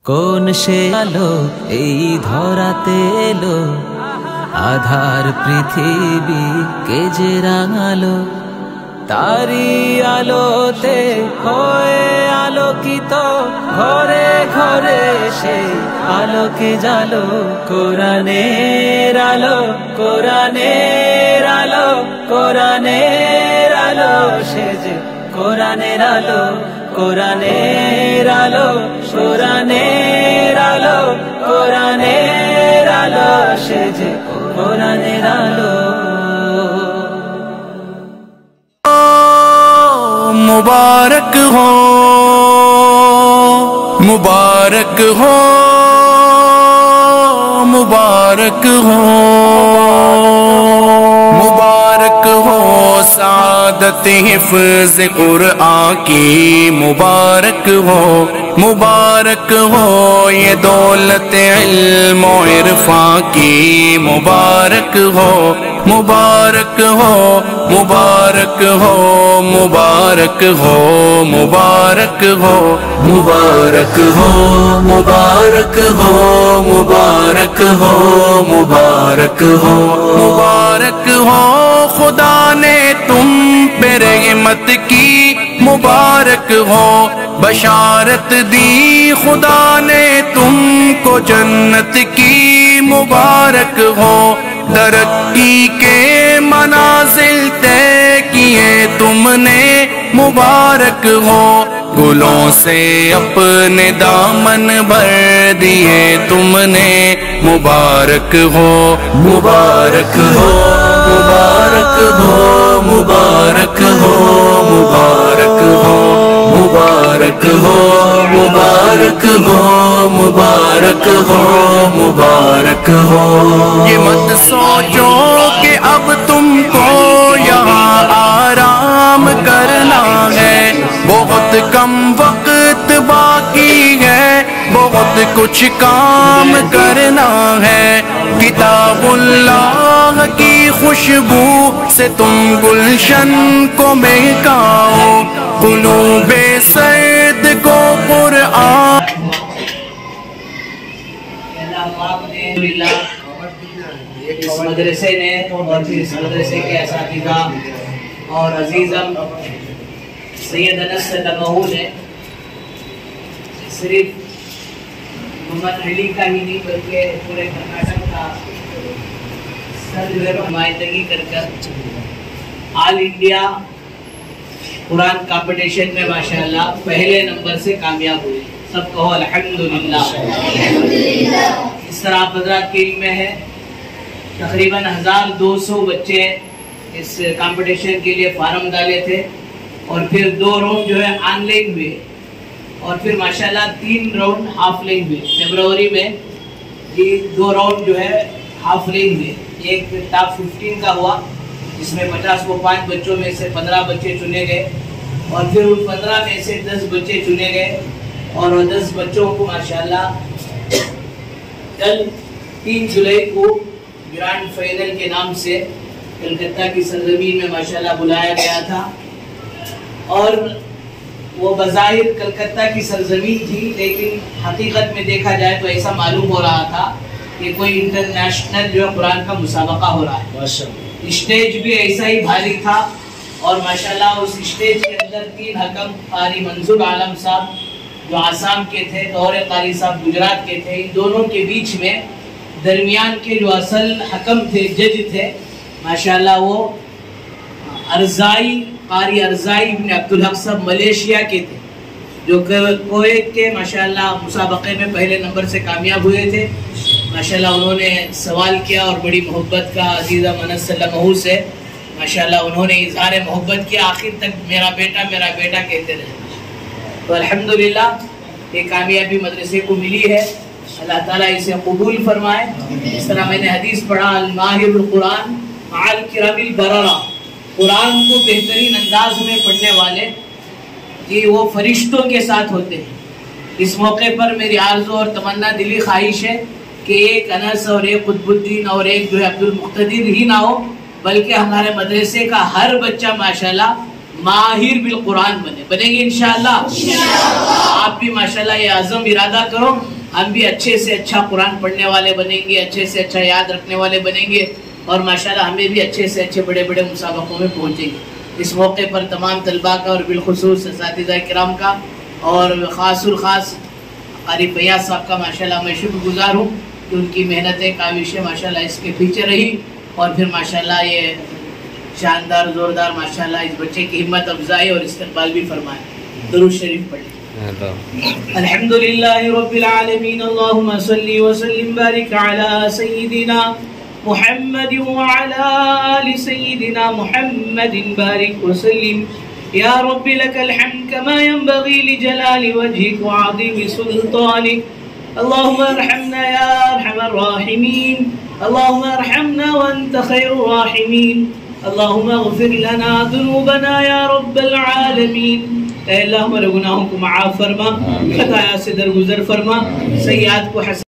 কোন সে আলো এই ধরাতে এলো, আধার পৃথিবী কে যে রাঙালো, তারি আলোতে হয়ে আলোকিত ঘরে ঘরে সে আলোকে জালো। কোরআনের আলো, কোরআনের আলো, কোরআনের আলো সে যে কোরআনের আলো, কোরআনের আলো, কোরআনের আলো, কোরআনের আলো সে যে কোরআনের আলো। मुबारक हो, मुबारक हो, मुबारक हो, मुबारक हो सआदत हिफ्ज़ क़ुरआन की, मुबारक हो, मुबारक हो ये दौलत इल्म व इरफां की, मुबारक हो, मुबारक हो, मुबारक हो, मुबारक हो, मुबारक हो, मुबारक हो, मुबारक हो, मुबारक हो, मुबारक हो, मुबारक हो खुदा ने तुम पे रहमत की, मुबारक हो बशारत दी खुदा ने तुमको जन्नत की, मुबारक हो तरक्की के मनाजिल तय किए तुमने, मुबारक हो गुलों से अपने दामन भर दिए तुमने, मुबारक हो, मुबारक हो, मुबारक हो, मुबारक हो, मुबारक हो, मुबारक हो, मुबारक हो, मुबारक हो, मुबारक हो। ये मत सोचो कि अब तुमको यहाँ आराम करना है, बहुत कम वक्त बाकी है, बहुत कुछ काम करना है, किताबुल्लाह की खुशबू से तुम गुलशन को महकाओ, कुलूबे सैद को कुरआन। इस मदरसे ने और फिर इस मदरसे के असातिज़ा और अजीज़म सैयद अनस तमहू ने सिर्फ मोहम्मद का ही नहीं बल्कि पूरे कर्नाटक का नुमाइंदगी कर ऑल इंडिया कुरान कंपटीशन में माशाअल्लाह पहले नंबर से कामयाब हुए। सब कहो अल्हम्दुलिल्लाह। इस तरह आप हज़रात के इल्म में है तकरीबन 1200 बच्चे इस कंपटीशन के लिए फार्म डाले थे और फिर 2 राउंड जो है ऑनलाइन हुए और फिर माशाल्लाह 3 राउंड हाफ लाइन हुए। फरवरी में ये 2 राउंड जो है हाफ लाइन हुए। एक टॉप 15 का हुआ जिसमें 50 को 5 बच्चों में से 15 बच्चे चुने गए और फिर उन 15 में से 10 बच्चे चुने गए और 10 बच्चों को माशाल्लाह कल 3 जुलाई को ग्रैंड फाइनल के नाम से कलकत्ता की सरजमीन में माशाल्लाह बुलाया गया था। और वो बज़ाहिर कलकत्ता की सरजमीन थी लेकिन हकीकत में देखा जाए तो ऐसा मालूम हो रहा था कि कोई इंटरनेशनल जो है कुरान का मुसाबका हो रहा है। स्टेज भी ऐसा ही भारी था और माशाल्लाह उस स्टेज के अंदर 3 हकम कारी मंजूर आलम साहब जो आसाम के थे, दौर कारी साहब गुजरात के थे, इन दोनों के बीच में दरमियान के जो असल हकम थे, जज थे माशाल्लाह वो कारी अरजाई इब्न अब्दुल हक साहब मलेशिया के थे जो कुवैत के माशाल्लाह मुसाबके में पहले नंबर से कामयाब हुए थे। माशाल्लाह उन्होंने सवाल किया और बड़ी मोहब्बत का अजीज़ा मनस सल्लमहू से माशाल्लाह उन्होंने इजहार मोहब्बत किया, आखिर तक मेरा बेटा कहते रहे। तो अल्हम्दुलिल्लाह ये कामयाबी मदरसे को मिली है, अल्लाह ताला इसे कबूल फरमाए। इस तरह मैंने हदीस पढ़ा अल-माहिरुल कुरान मअल किरामिल बररा, कुरान को बेहतरीन अंदाज में पढ़ने वाले कि वो फरिश्तों के साथ होते हैं। इस मौके पर मेरी आरज़ू और तमन्ना दिली ख्वाहिश है कि एक अनस और एक कुतुबुद्दीन और एक जो है अब्दुल मुक्तदिर ही ना हो बल्कि हमारे मदरसे का हर बच्चा माशाल्लाह माहिर बिल कुरान बनेंगे इंशाअल्लाह। आप भी माशाल्लाह ये आज़म इरादा करो ہم بھی اچھے سے اچھا قرآن پڑھنے والے بنیں گے، اچھے سے اچھا یاد رکھنے والے بنیں گے، اور ماشاءاللہ ہمیں بھی اچھے سے اچھے بڑے بڑے مسابقوں میں پہنچیں گے۔ اس موقع پر تمام طلباء کا اور بالخصوص اساتذہ کرام کا اور خاص الخاص قاری فیاض صاحب کا ماشاءاللہ میں شکر گزار ہوں کہ ان کی محنتیں کاوشیں ماشاءاللہ اس کے پیچھے رہی، اور پھر ماشاءاللہ یہ شاندار زوردار ماشاءاللہ اس بچے کی ہمت افزائی اور استقبال بھی فرمائے۔ درود شریف پڑھیں۔ الحمدللہ رب العالمین، اللہم صلی وسلم بارک علی سیدنا محمد وعلى آل سيدنا محمد بارك وسلم يا رب لك الحمد كما ينبغي لجلال وجهك وعظيم سلطانك اللهم ارحمنا يا أرحم الراحمين اللهم ارحمنا وأنت خير الراحمين اللهم اغفر لنا ذنوبنا يا رب العالمين۔ اے اللہ ہمارے گناہوں کو معاف فرما، خطایا سے درگزر فرما، سیئات کو حسن